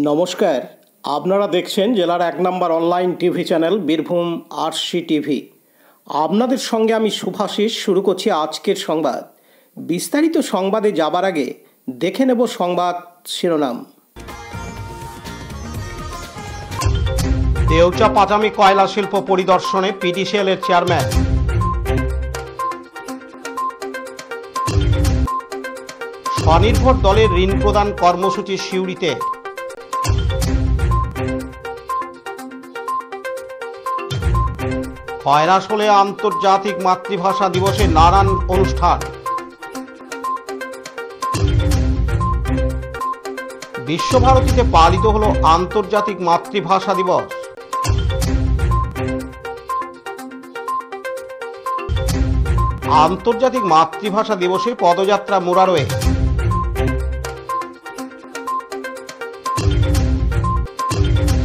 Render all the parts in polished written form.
নমস্কার, আপনারা দেখছেন জেলার ১ নম্বর online TV channel Birbhum RC TV. আপনাদের সঙ্গে আমি শুভাশিস। শুরু করছি আজকের সংবাদ। বিস্তারিত সংবাদে যাবার আগে দেখে নেব সংবাদ শিরোনাম। দেউচা পাজামি কয়লা শিল্প পরিদর্শনে পিডিসিএল এর চেয়ারম্যান। স্বনির্ভর দলের ঋণ প্রদান কর্মসূচি সিউড়িতে। কৈলাসহলে আন্তর্জাতিক মাতৃভাষা দিবসে নানান অনুষ্ঠান। বিশ্বভারতীতে পালিত হলো আন্তর্জাতিক মাতৃভাষা দিবস। আন্তর্জাতিক মাতৃভাষা দিবসে পদযাত্রা মুরারোয়ে।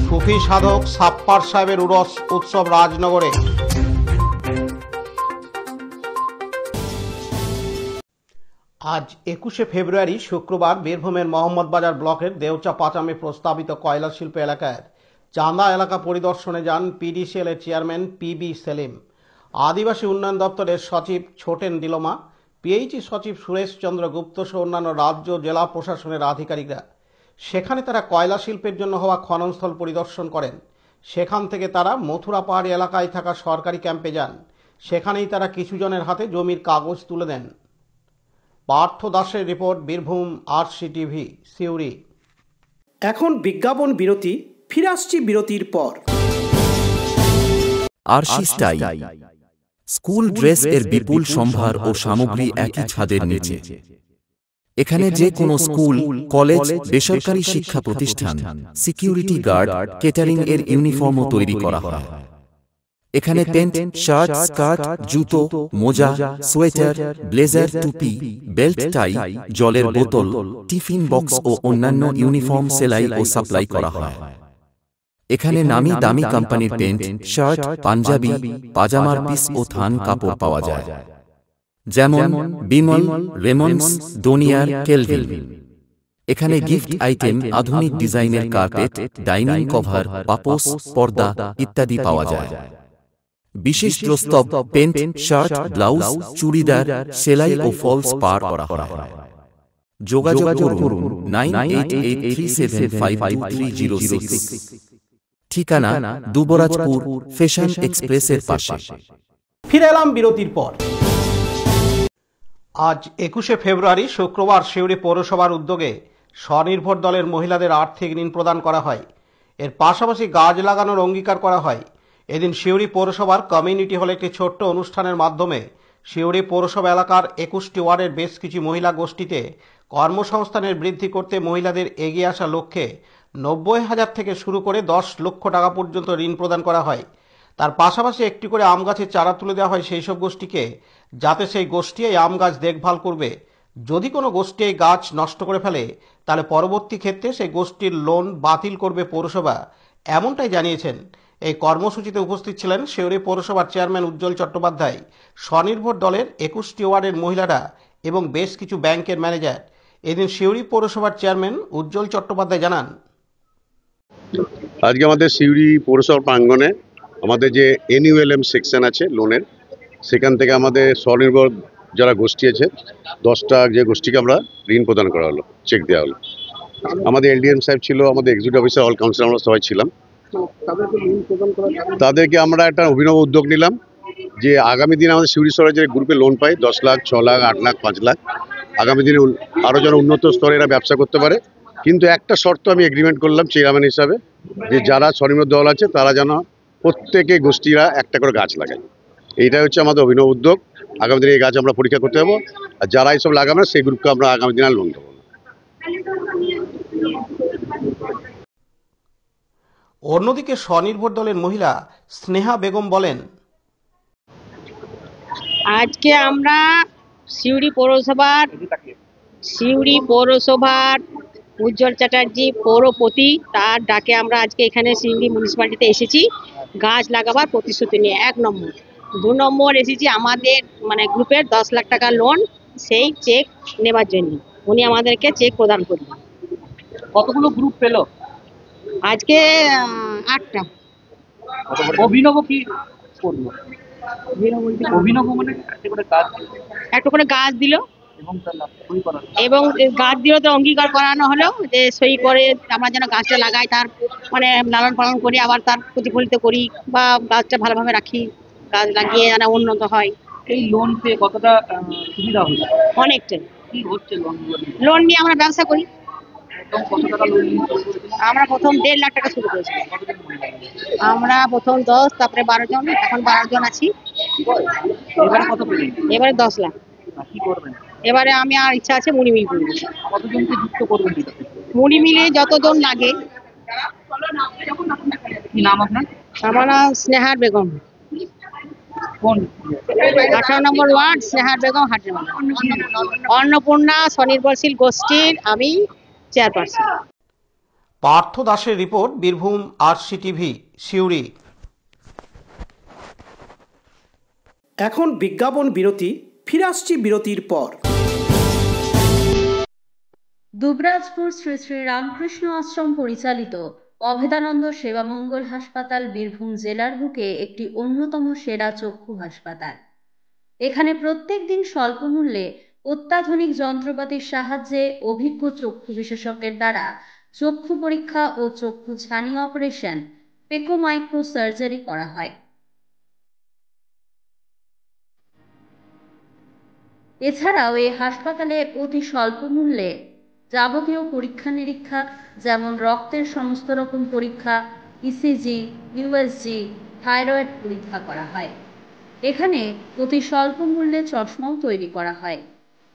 সুফি সাধক সাপ্পার সাহেবের উরস উৎসব রাজনগরে। আজ ২১শে ফেব্রুয়ারি শুক্রবার বীরভূমের মোহাম্মদবাজার ব্লকের দেউচা পাচামে প্রস্তাবিত কয়লা শিল্প এলাকার চাঁদা এলাকা পরিদর্শনে যান পিডিসিএল এর চেয়ারম্যান পিবি সেলিম, আদিবাসী উন্নয়ন দপ্তরের সচিব ছোটেন ডিলোমা, পিএইচই সচিব সুরেশ চন্দ্র গুপ্ত সহ অন্যান্য রাজ্য জেলা প্রশাসনের আধিকারিকরা। সেখানে তারা কয়লা শিল্পের জন্য হওয়া খননস্থল পরিদর্শন করেন। সেখান থেকে তারা মথুরা পাহাড়ি এলাকায় থাকা সরকারি ক্যাম্পে যান। সেখানেই তারা কিছু জনের হাতে জমির কাগজ তুলে দেন। পার্থ দাসের report, Birbhum RC TV, Suri. এখন বিজ্ঞাপন বিরতি, ফিরে আসছি বিরতির পর। আরসি স্টাইল স্কুল ড্রেস এর বিপুল সম্ভার ও সামগ্রী একই ছাদের নিচে। এখানে যে কোনো স্কুল, কলেজ, বেসরকারি শিক্ষা প্রতিষ্ঠান, সিকিউরিটি গার্ড, কেটারিং এর ইউনিফর্মও তৈরি করা হয়। এখানে প্যান্ট, শার্ট, স্কার্ট, জুতো, মোজা, সোয়েটার, ব্লেজার, টুপি, বেল্ট, টাই, জলের বোতল, টিফিন বক্স ও অন্যান্য ইউনিফর্ম সেলাই ও সাপ্লাই করা হয়। এখানে নামি দামি কোম্পানির প্যান্ট, শার্ট, পাঞ্জাবি, পাজামার পিস ও থান কাপড় পাওয়া যায়, যেমন বিমল, রেমন্ডস, ডোনিয়ার, কেলভিন। এখানে গিফট আইটেম, আধুনিক ডিজাইনের কার্পেট, ডাইনিং কভার, পাপোশ, পর্দা ইত্যাদি পাওয়া যায়। বিশেষ প্রস্তাব, প্যান্ট, শার্ট, ব্লাউজ, চুড়িদার, সেলাই ও ফলস পার করা হয়। যোগাযোগ করুন 9883752306। ঠিকানা দুবরাজপুর, ফ্যাশন এক্সপ্রেসের পাশে। ফিরে এলাম বিরতির পর। আজ ২১শে ফেব্রুয়ারি শুক্রবার সিউড়ি পৌরসভার উদ্যোগে স্বনির্ভর দলের মহিলাদের আর্থিক ঋণ প্রদান করা হয়। এর পাশাপাশি গাছ লাগানোর অঙ্গীকার করা হয়। এদিন সিউড়ি পৌরসভার কমিউনিটি হলে একটি ছোট্ট অনুষ্ঠানের মাধ্যমে সিউড়ি পৌরসভা এলাকার ২১টি ওয়ার্ডের বেশ কিছু মহিলা গোষ্ঠীতে কর্মসংস্থানের বৃদ্ধি করতে মহিলাদের এগিয়ে আসা লক্ষ্যে ৯০,০০০ থেকে শুরু করে ১০ লক্ষ টাকা পর্যন্ত ঋণ প্রদান করা হয়। তার পাশাপাশি একটি করে আম গাছের চারা তুলে দেওয়া হয় সেই সব গোষ্ঠীকে, যাতে সেই গোষ্ঠী এই আম গাছ দেখভাল করবে। যদি কোনো গোষ্ঠী এই গাছ নষ্ট করে ফেলে তাহলে পরবর্তী ক্ষেত্রে সেই গোষ্ঠীর লোন বাতিল করবে পৌরসভা, এমনটাই জানিয়েছেন। এই কর্মসূচিতে উপস্থিত ছিলেন সিউড়ি পৌরসভার চেয়ারম্যান উজ্জ্বল চট্টোপাধ্যায়, স্বনির্ভর দলের ২১টি ওয়ার্ডের মহিলারা এবং বেশ কিছু ব্যাংকের ম্যানেজার। এদিন সিউড়ি পৌরসভার চেয়ারম্যান উজ্জ্বল চট্টোপাধ্যায় জানান, আজকে আমাদের সিউড়ি পৌরসভার প্রাঙ্গণে আমাদের যে এনইউএলএম সেকশন আছে লোনের, সেখান থেকে আমাদের স্বনির্ভর যারা গোষ্ঠী আছে 10টা যে গোষ্ঠীকে আমরা ঋণ প্রদান করা হলো, চেক দেওয়া হলো। আমাদের এলডিএম সাহেব ছিল, আমাদের এক্সিকিউটিভ অফিসার, অল কাউন্সিলর, আমরা সবাই ছিলাম। তাদেরকে আমরা একটা অভিনব উদ্যোগ নিলাম যে আগামী দিনে আমাদের সিউড়ি শহরে যে গ্রুপে লোন পাই 10 লাখ, 6 লাখ, 8 লাখ, 5 লাখ, আগামী দিনে আরও যেন উন্নত স্তরে এরা ব্যবসা করতে পারে। কিন্তু একটা শর্ত আমি এগ্রিমেন্ট করলাম চেয়ারম্যান হিসাবে, যে যারা স্বনির্ভর দল আছে তারা যেন প্রত্যেকে গোষ্ঠীরা একটা করে গাছ লাগায়। এইটাই হচ্ছে আমাদের অভিনব উদ্যোগ। আগামী দিনে এই গাছ আমরা পরীক্ষা করতে যাবো, আর যারা এইসব লাগাবে সেই গ্রুপকে আমরা আগামী দিনে লোন দেবো। অন্যদিকে স্বনির্ভর দলের মহিলা স্নেহা বেগম বলেন, আজকে আমরা সিউড়ি পৌরসভার উজ্জ্বল চ্যাটার্জি পৌরপতি, তার ডাকে আমরা আজকে এখানে সিউড়ি মিউনিসিপ্যালিটিতে এসেছি গাছ লাগাবার প্রতিশ্রুতি নিয়ে। 1 নম্বর। 2 নম্বর এসেছি আমাদের গ্রুপের 10 লাখ টাকা লোন, সেই চেক নেবার জন্য। উনি আমাদেরকে চেক প্রদান করবেন। কতগুলো গ্রুপ পেলো? আজকে 8টা। অভিনব কি করলো? অভিনব মানে একটা করে গাছ দিল এবং তার সই করালো। এবং গাছ দিয়েও তো অঙ্গীকার করানো হলো যে সই করে আমরা যেন গাছটা লাগাই, তার মানে লালন পালন করি, আবার তার প্রতিফলিত করি বা গাছটা ভালোভাবে রাখি, গাছ লাগিয়ে যেন উন্নত হয়। এই লোন পেয়ে কতটা সুবিধা হচ্ছে? অনেকটাই। কি হচ্ছে লোন নিয়ে আমরা ব্যবসা করি। কত টাকা লোন নিয়ে শুরু করেছেন? আমরা প্রথম 1.5 লাখ টাকা শুরু করেছিলাম। কতজন মহিলা? আমরা প্রথম 10, তারপরে 12 জন, এখন 12 জন আছি। এবারে কত পেলেন? এবারে 10 লাখ। কি করবেন? এবারে আমি আর ইচ্ছা আছে মুড়ি মিল করবো। কতজনকে যুক্ত করবেন এটাতে? মুড়ি মিলে যতজন লাগে। কি নাম আপনার? আমার নাম স্নেহার বেগম। কোন? 18 নম্বর ওয়ার্ড, স্নেহার বেগম, হাটের মালিক। অন্নপূর্ণা স্বনির্ভরশীল গোষ্ঠীর আমি চেয়ারপারসন। পার্থ দাসের রিপোর্ট, বীরভূম RCTV, সিউড়ি। এখন বিজ্ঞাপন বিরতি, ফিরে আসছি বিরতির পর। দুবরাজপুর শ্রী শ্রী রামকৃষ্ণ আশ্রম পরিচালিত অভেদানন্দ সেবামঙ্গল হাসপাতাল বীরভূম জেলার বুকে একটি অন্যতম সেরা চক্ষু হাসপাতাল। এখানে প্রত্যেক দিন স্বল্প মূল্যে অত্যাধুনিক যন্ত্রপাতির সাহায্যে অভিজ্ঞ চক্ষু বিশেষজ্ঞের দ্বারা চক্ষু পরীক্ষা ও চক্ষু ছানি অপারেশন, পেকো মাইক্রো সার্জারি করা হয়। এছাড়াও এই হাসপাতালে অতি স্বল্প মূল্যে যাবতীয় পরীক্ষা নিরীক্ষা, যেমন রক্তের সমস্ত রকম পরীক্ষা, ECG, USG, থাইরয়েড পরীক্ষা করা হয়। এখানে অতি স্বল্প মূল্যে চশমাও তৈরি করা হয়।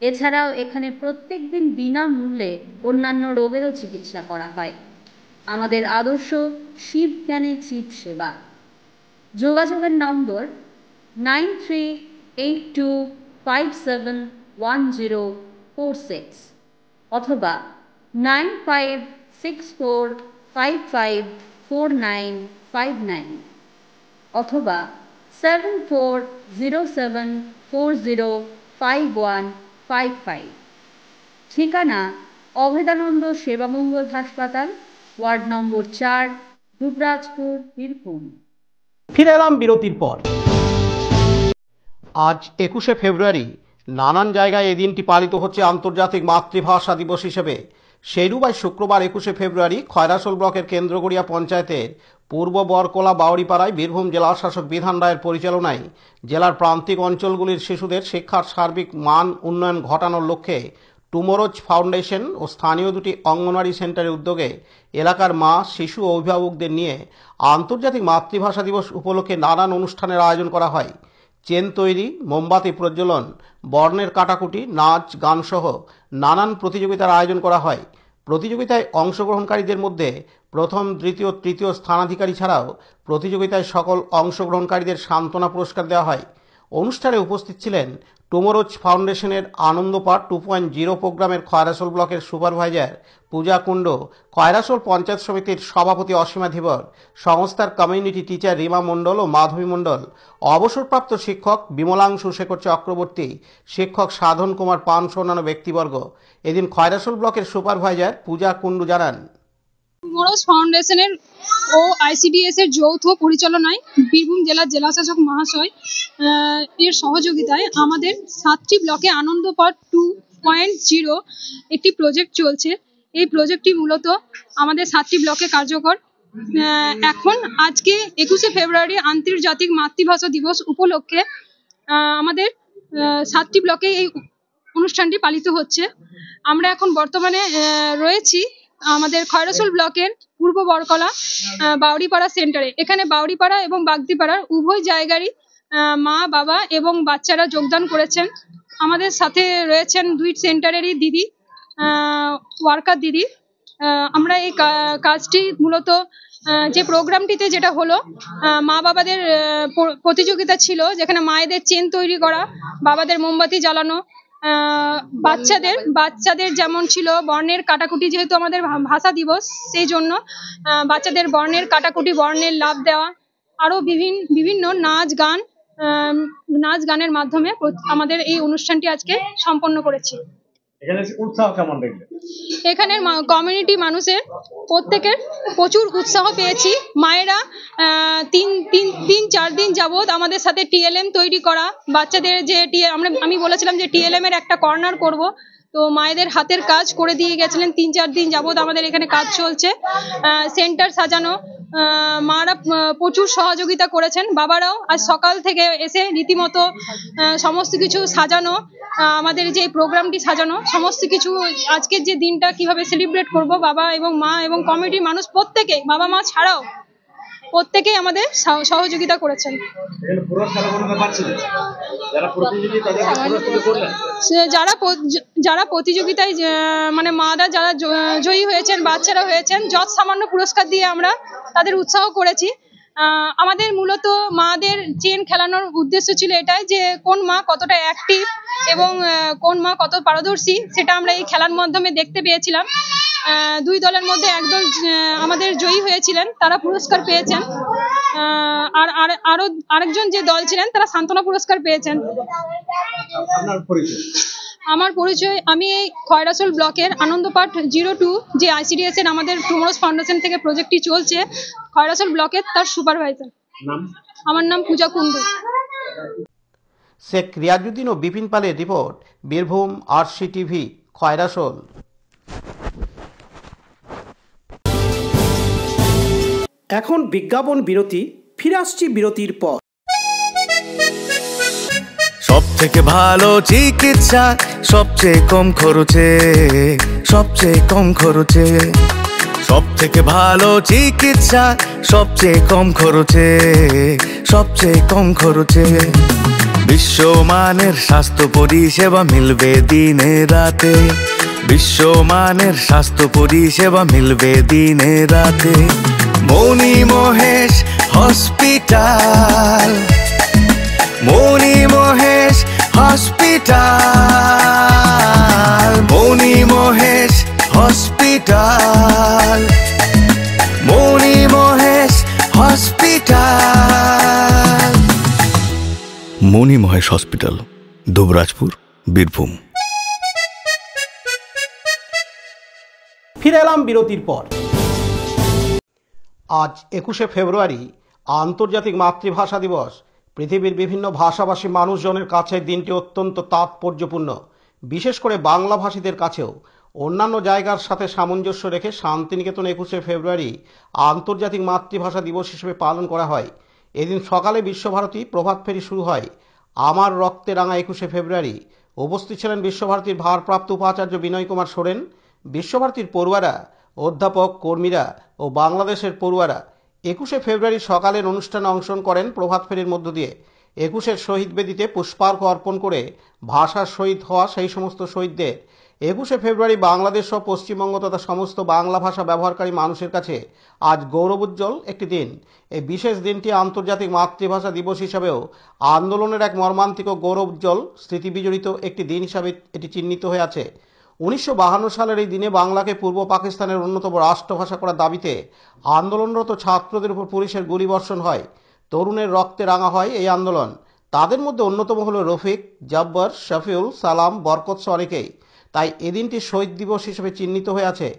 এছাড়াও এখানে প্রত্যেক দিন বিনামূল্যে অন্যান্য রোগেরও চিকিৎসা করা হয়। আমাদের আদর্শ শিব জ্ঞানে চিত সেবা। যোগাযোগের নম্বর 9382571046 অথবা 9564554959 অথবা 7407405155। ঠিকানা অভেদানন্দ সেবামঙ্গল হাসপাতাল, ওয়ার্ড নম্বর 4, দুবরাজপুর, বীরভূম। ফিরে এলাম বিরতির পর। আজ 21শে ফেব্রুয়ারি। নানান জায়গায় এই দিনটি পালিত হচ্ছে আন্তর্জাতিক মাতৃভাষা দিবস হিসেবে। সেইরূপায় শুক্রবার 21শে ফেব্রুয়ারি খয়রাসোল ব্লকের কেন্দ্রগড়িয়া পঞ্চায়েতের পূর্ব বরকলা বাউড়িপাড়ায় বীরভূম জেলা শাসক বিধান রায়ের পরিচালনায় জেলার প্রান্তিক অঞ্চলগুলির শিশুদের শিক্ষার সার্বিক মান উন্নয়ন ঘটানোর লক্ষ্যে টুমোরোজ ফাউন্ডেশন ও স্থানীয় দুটি অঙ্গনওয়াড়ি সেন্টারের উদ্যোগে এলাকার মা, শিশু ও অভিভাবকদের নিয়ে আন্তর্জাতিক মাতৃভাষা দিবস উপলক্ষে নানান অনুষ্ঠানের আয়োজন করা হয়। চেন তৈরি, মোমবাতি প্রজ্বলন, বর্ণের কাটাকুটি, নাচ, গানসহ নানান প্রতিযোগিতার আয়োজন করা হয়। প্রতিযোগিতায় অংশগ্রহণকারীদের মধ্যে প্রথম, দ্বিতীয়, তৃতীয় স্থানাধিকারী ছাড়াও প্রতিযোগিতায় সকল অংশগ্রহণকারীদের সান্ত্বনা পুরস্কার দেওয়া হয়। অনুষ্ঠানে উপস্থিত ছিলেন টুমোরোজ ফাউন্ডেশনের আনন্দপাঠ 2.0 প্রোগ্রামের খয়রাসোল ব্লকের সুপারভাইজার পূজা কুণ্ডু, খয়রাসোল পঞ্চায়েত সমিতির সভাপতি অসীমা ধীবর, সংস্থার কমিউনিটি টিচার রীমা মণ্ডল ও মাধবী মণ্ডল, অবসরপ্রাপ্ত শিক্ষক বিমলাংশু শেখর চক্রবর্তী, শিক্ষক সাধন কুমার পান সহ অন্যান্য ব্যক্তিবর্গ। এদিন খয়রাসোল ব্লকের সুপারভাইজার পূজা কুণ্ডু জানান, টুমোরোজ ফাউন্ডেশনের ও ICDS এর যৌথ পরিচালনায় বীরভূম জেলার জেলাশাসক মহাশয় এর সহযোগিতায় আমাদের 7টি ব্লকে আনন্দপথ 2.0 একটি প্রজেক্ট চলছে। এই প্রজেক্টটি মূলত আমাদের 7টি ব্লকে কার্যকর। এখন আজকে 21শে ফেব্রুয়ারি আন্তর্জাতিক মাতৃভাষা দিবস উপলক্ষে আমাদের 7টি ব্লকে এই অনুষ্ঠানটি পালিত হচ্ছে। আমরা এখন বর্তমানে রয়েছি আমাদের খয়রাসোল ব্লকের পূর্ব বরকলা বাউড়িপাড়া সেন্টারে। এখানে বাউড়িপাড়া এবং বাগদিপাড়ার উভয় জায়গারই মা, বাবা এবং বাচ্চারা যোগদান করেছেন। আমাদের সাথে রয়েছেন 2 সেন্টারেরই দিদি, ওয়ার্কার দিদি। আমরা এই কাজটি মূলত যে প্রোগ্রামটিতে যেটা হলো, মা বাবাদের প্রতিযোগিতা ছিল, যেখানে মায়েদের চেন তৈরি করা, বাবাদের মোমবাতি জ্বালানো, বাচ্চাদের যেমন ছিল বর্ণের কাটাকুটি, যেহেতু আমাদের ভাষা দিবস সেই জন্য বাচ্চাদের বর্ণের কাটাকুটি, বর্ণের লাভ দেওয়া, আরো বিভিন্ন নাচ গানের মাধ্যমে আমাদের এই অনুষ্ঠানটি আজকে সম্পন্ন করেছি। এখানে উৎসাহ কেমন দেখলেন? এখানের কমিউনিটি মানুষের প্রত্যেকের প্রচুর উৎসাহ পেয়েছি। মায়েরা 3-4 দিন যাবৎ আমাদের সাথে টিএলএম তৈরি করা, বাচ্চাদের যে আমি বলেছিলাম যে টিএলএম এর একটা কর্নার করব, তো মায়েদের হাতের কাজ করে দিয়ে গেছিলেন। 3-4 দিন যাবৎ আমাদের এখানে কাজ চলছে। সেন্টার সাজানো, মারা প্রচুর সহযোগিতা করেছেন। বাবারাও আজ সকাল থেকে এসে রীতিমতো সমস্ত কিছু সাজানো, আমাদের যে প্রোগ্রামটি সাজানো, সমস্ত কিছু আজকের যে দিনটা কিভাবে সেলিব্রেট করব, বাবা এবং মা এবং কমিটির মানুষ প্রত্যেকে, বাবা মা ছাড়াও প্রত্যেকেই আমাদের সহযোগিতা করেছেন। যারা প্রতিযোগিতায় মানে মারা যারা জয়ী হয়েছেন, বাচ্চারা হয়েছেন, যৎ সামান্য পুরস্কার দিয়ে আমরা তাদের উৎসাহ করেছি। আমাদের মূলত মাদের চেন খেলানোর উদ্দেশ্য ছিল এটাই যে কোন মা কতটা অ্যাক্টিভ এবং কোন মা কত পারদর্শী, সেটা আমরা এই খেলার মাধ্যমে দেখতে পেয়েছিলাম। 2 দলের মধ্যে একদল আমাদের জয়ী হয়েছিলেন, তারা পুরস্কার পেয়েছেন। আর আরেকজন যে দল ছিলেন তারা সান্ত্বনা পুরস্কার পেয়েছেন। আমার পরিচয়, আমি এই খয়রাসোল ব্লকের আনন্দপাঠ 02 যে আইসিডিএস এর আমাদের টুমরোজ ফাউন্ডেশন থেকে প্রজেক্টটি চলছে, খয়রাসোল ব্লকের তার সুপারভাইজার। আমার নাম পূজা কুন্ডু। শেখ রিয়াজউদ্দিন ও বিপিন পালের রিপোর্ট, বীরভূম RCTV, খয়রাসোল। এখন বিজ্ঞাপন বিরতি, ফিরে আসছি বিরতির পর। সব থেকে ভালো চিকিৎসা সবচেয়ে কম খরচে, সবচেয়ে কম খরচে। সব থেকে ভালো চিকিৎসা সবচেয়ে কম খরচে, সবচেয়ে কম খরচে। বিশ্বমানের স্বাস্থ্য পরিষেবা মিলবে দিনে রাতে, বিশ্বমানের স্বাস্থ্য পরিষেবা মিলবে দিনে রাতে। মণি মহেশ হসপিটাল, মণি মহেশ হসপিটাল, মণি মহেশ হসপিটাল, মণি মহেশ হসপিটাল। মণি মহেশ হসপিটাল, দুবরাজপুর, বীরভূম। ফিরে এলাম বিরতির পর। আজ 21শে ফেব্রুয়ারি আন্তর্জাতিক মাতৃভাষা দিবস। পৃথিবীর বিভিন্ন ভাষাভাষী মানুষজনের কাছে দিনটি অত্যন্ত তাৎপর্যপূর্ণ। বিশেষ করে বাংলাভাষীদের কাছেও। অন্যান্য জায়গার সাথে সামঞ্জস্য রেখে শান্তিনিকেতন 21শে ফেব্রুয়ারি আন্তর্জাতিক মাতৃভাষা দিবস হিসেবে পালন করা হয়। এদিন সকালে বিশ্বভারতী প্রভাত ফেরি শুরু হয়। আমার রক্তে রাঙা 21শে ফেব্রুয়ারি। উপস্থিত ছিলেন বিশ্বভারতীর ভারপ্রাপ্ত উপাচার্য বিনয় কুমার সোরেন, বিশ্বভারতীর পড়ুয়ারা, অধ্যাপক, কর্মীরা ও বাংলাদেশের পড়ুয়ারা। 21শে ফেব্রুয়ারি সকালের অনুষ্ঠানে অংশগ্রহণ করেন প্রভাত ফেরির মধ্য দিয়ে। 21-এর শহীদ বেদিতে পুষ্পার্ঘ অর্পণ করে ভাষার শহীদ হওয়া সেই সমস্ত শহীদদের 21শে ফেব্রুয়ারি বাংলাদেশ সহ পশ্চিমবঙ্গ তথা সমস্ত বাংলা ভাষা ব্যবহারকারী মানুষের কাছে আজ গৌরবোজ্জ্বল একটি দিন। এই বিশেষ দিনটি আন্তর্জাতিক মাতৃভাষা দিবস হিসাবেও আন্দোলনের এক মর্মান্তিক ও গৌরবোজ্জ্বল স্মৃতিবিজড়িত একটি দিন হিসাবে এটি চিহ্নিত হয়ে আছে। 1952 সালের এই দিনে বাংলাকে পূর্ব পাকিস্তানের অন্যতম রাষ্ট্রভাষা করার দাবিতে আন্দোলনরত ছাত্রদের উপর পুলিশের গুলিবর্ষণ হয়। তরুণের রক্তে রাঙা হয় এই আন্দোলন। তাদের মধ্যে অন্যতম হল রফিক, জব্বর, শফিউল, সালাম, বরকত সহ অনেকেই। তাই এদিনটি শহীদ দিবস হিসেবে চিহ্নিত হয়ে আছে।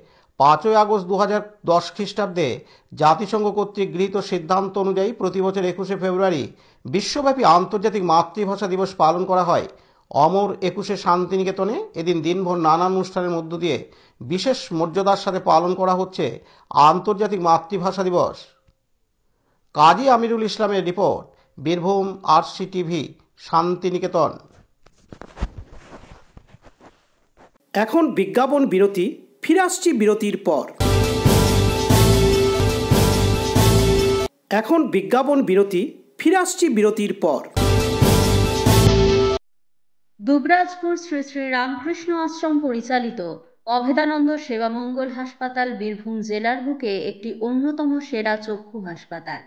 5ই আগস্ট 2010 খ্রিস্টাব্দে জাতিসংঘ কর্তৃক গৃহীত সিদ্ধান্ত অনুযায়ী প্রতি বছর 21শে ফেব্রুয়ারি বিশ্বব্যাপী আন্তর্জাতিক মাতৃভাষা দিবস পালন করা হয়। অমর 21শে শান্তিনিকেতনে এদিন দিনভর নানান অনুষ্ঠানের মধ্য দিয়ে বিশেষ মর্যাদার সাথে পালন করা হচ্ছে আন্তর্জাতিক মাতৃভাষা দিবস। কাজী আমিরুল ইসলামের রিপোর্ট, বীরভূম RCTV, শান্তিনিকেতন। এখন বিজ্ঞাপন বিরতি, ফিরে আসছি বিরতির পর। এখন বিজ্ঞাপন বিরতি, ফিরে আসছি বিরতির পর। দুবরাজপুর শ্রী শ্রী রামকৃষ্ণ আশ্রম পরিচালিত অভেদানন্দ সেবামঙ্গল হাসপাতাল বীরভূম জেলার বুকে একটি অন্যতম সেরা চক্ষু হাসপাতাল।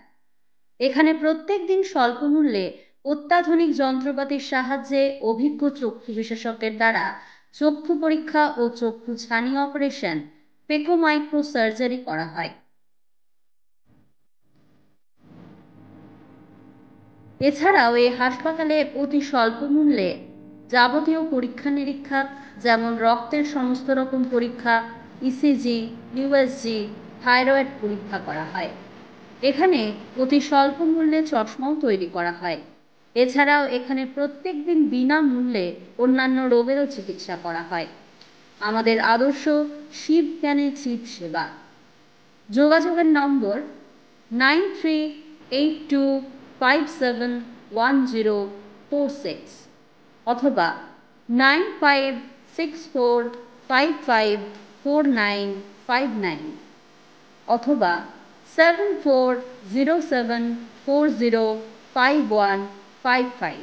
এখানে প্রত্যেক দিন স্বল্প মূল্যে অত্যাধুনিক যন্ত্রপাতির সাহায্যে অভিজ্ঞ চক্ষু বিশেষজ্ঞের দ্বারা চক্ষু পরীক্ষা ও চক্ষু ছানি অপারেশন, পেকো মাইক্রো সার্জারি করা হয়। এছাড়াও এই হাসপাতালে অতি স্বল্প মূল্যে যাবতীয় পরীক্ষা নিরীক্ষা যেমন রক্তের সমস্ত রকম পরীক্ষা, ইসিজি, ইউএসজি, থাইরয়েড পরীক্ষা করা হয়। এখানে অতি স্বল্প মূল্যে চশমাও তৈরি করা হয়। এছাড়াও এখানে প্রত্যেক দিন বিনামূল্যে অন্যান্য রোগেরও চিকিৎসা করা হয়। আমাদের আদর্শ শিব জ্ঞানে চিত সেবা। যোগাযোগের নম্বর 9382571046 অথবা 9564554959 অথবা 7407405155।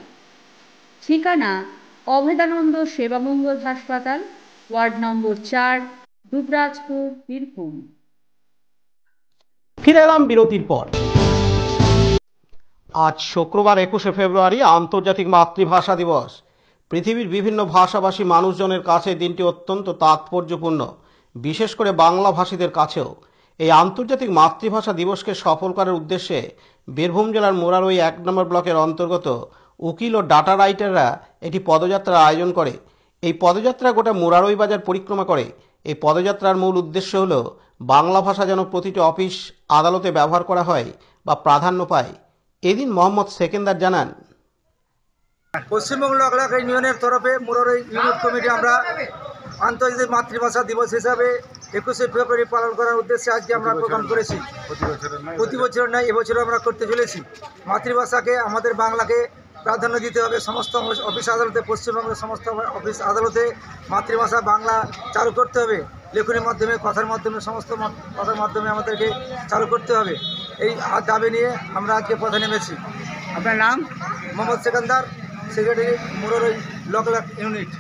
ঠিকানা অভেদানন্দ সেবামঙ্গল হাসপাতাল, ওয়ার্ড নম্বর 4, দুবরাজপুর, বীরভূম। ফিরে এলাম বিরতির পর। আজ শুক্রবার 21শে ফেব্রুয়ারি আন্তর্জাতিক মাতৃভাষা দিবস। পৃথিবীর বিভিন্ন ভাষাভাষী মানুষজনের কাছে দিনটি অত্যন্ত তাৎপর্যপূর্ণ, বিশেষ করে বাংলাভাষীদের কাছেও। এই আন্তর্জাতিক মাতৃভাষা দিবসকে সফল করার উদ্দেশ্যে বীরভূম জেলার মুরারই 1 নম্বর ব্লকের অন্তর্গত উকিল ও ডাটা রাইটাররা একটি পদযাত্রার আয়োজন করে। এই পদযাত্রা গোটা মুরারই বাজার পরিক্রমা করে। এই পদযাত্রার মূল উদ্দেশ্য হল বাংলা ভাষা যেন প্রতিটি অফিস আদালতে ব্যবহার করা হয় বা প্রাধান্য পায়। এদিন মোহাম্মদ সেকেন্দার জানান, পশ্চিমবঙ্গ লকলাক ইউনিয়নের তরফে মুরারই ইউনিট কমিটি আমরা আন্তর্জাতিক মাতৃভাষা দিবস হিসাবে 21শে ফেব্রুয়ারি পালন করার উদ্দেশ্যে আজকে আমরা প্রোগ্রাম করেছি। প্রতি বছর নয়, এবছরও আমরা করতে চলেছি। মাতৃভাষাকে, আমাদের বাংলাকে প্রাধান্য দিতে হবে। সমস্ত অফিস আদালতে, পশ্চিমবঙ্গের সমস্ত অফিস আদালতে মাতৃভাষা বাংলা চালু করতে হবে। লেখনের মাধ্যমে, কথার মাধ্যমে, সমস্ত কথার মাধ্যমে আমাদেরকে চালু করতে হবে। এই দাবি নিয়ে আমরা আজকে পথে নেমেছি। আপনার নাম? মোহাম্মদ সেকেন্দার, সেক্রেটারি, মুরারই লকলাক ইউনিট।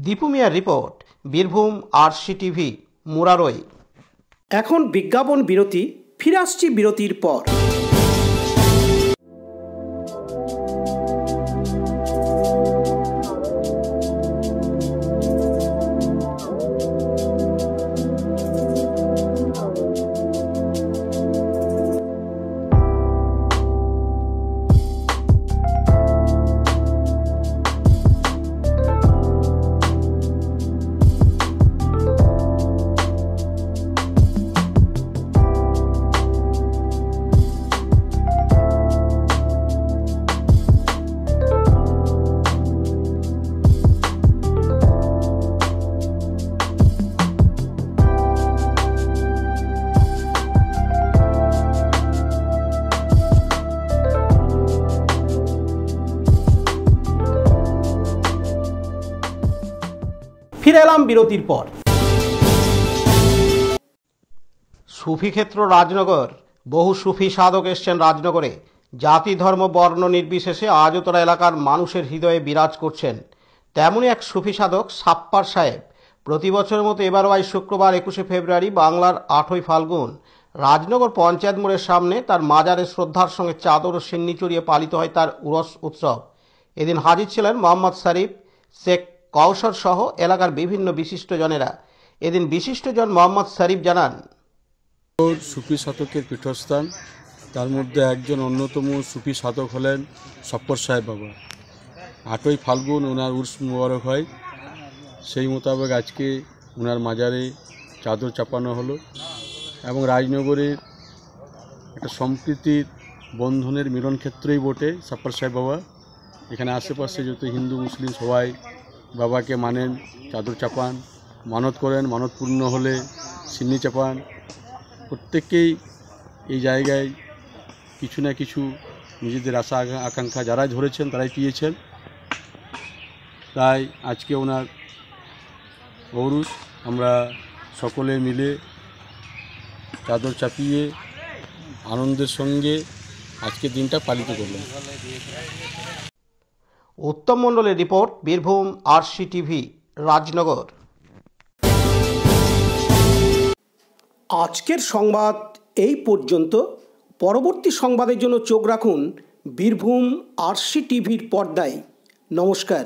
দীপু মিয়ার রিপোর্ট, বীরভূম RCTV, মুরারই। এখন বিজ্ঞাপন বিরতি, ফিরে আসছি বিরতির পর। ফিরে এলাম বিরতির পর। সুফি ক্ষেত্র রাজনগর। বহু সুফি সাধক এসছেন রাজনগরে। জাতি, ধর্ম, বর্ণ নির্বিশেষে আজতরা এলাকার মানুষের হৃদয়ে বিরাজ করছেন। তেমনই এক সুফি সাধক সাপ্পার সাহেব। প্রতি বছরের মতো এবারও আজ শুক্রবার 21শে ফেব্রুয়ারি বাংলার 8ই ফাল্গুন রাজনগর পঞ্চায়েত মোড়ের সামনে তার মাজারে শ্রদ্ধার সঙ্গে চাদর ও সিন্নি চড়িয়ে পালিত হয় তার উরস উৎসব। এদিন হাজির ছিলেন মোহাম্মদ শরীফ, শেখ কৌশর সহ এলাকার বিভিন্ন বিশিষ্টজনেরা। এদিন বিশিষ্টজন মোহাম্মদ শরীফ জানান, সুফি সাধকের পীঠস্থান, তার মধ্যে একজন অন্যতম সুফি সাধক হলেন সাপ্পার সাহেব বাবা। 8ই ফাল্গুন ওনার উর্স মোবারক হয়। সেই মোতাবেক আজকে ওনার মাজারে চাদর চাপানো হলো এবং রাজনগরের একটা সম্প্রীতির বন্ধনের মিলন ক্ষেত্রেই বটে সাপ্পার সাহেব বাবা। এখানে আশেপাশে যত হিন্দু মুসলিম সবাই বাবাকে মানেন, চাদর চাপান, মানত করেন, মানত পূর্ণ হলে সিন্নি চাপান। প্রত্যেককেই এই জায়গায় কিছু না কিছু নিজেদের আশা আকাঙ্ক্ষা যারাই ধরেছেন তারাই পেয়েছেন। তাই আজকে ওনার ঔরস আমরা সকলে মিলে চাদর চাপিয়ে আনন্দের সঙ্গে আজকের দিনটা পালিত করলাম। উত্তম মণ্ডলের রিপোর্ট, বীরভূম RCTV, রাজনগর। আজকের সংবাদ এই পর্যন্ত। পরবর্তী সংবাদের জন্য চোখ রাখুন বীরভূম RCTVর পর্দায়। নমস্কার।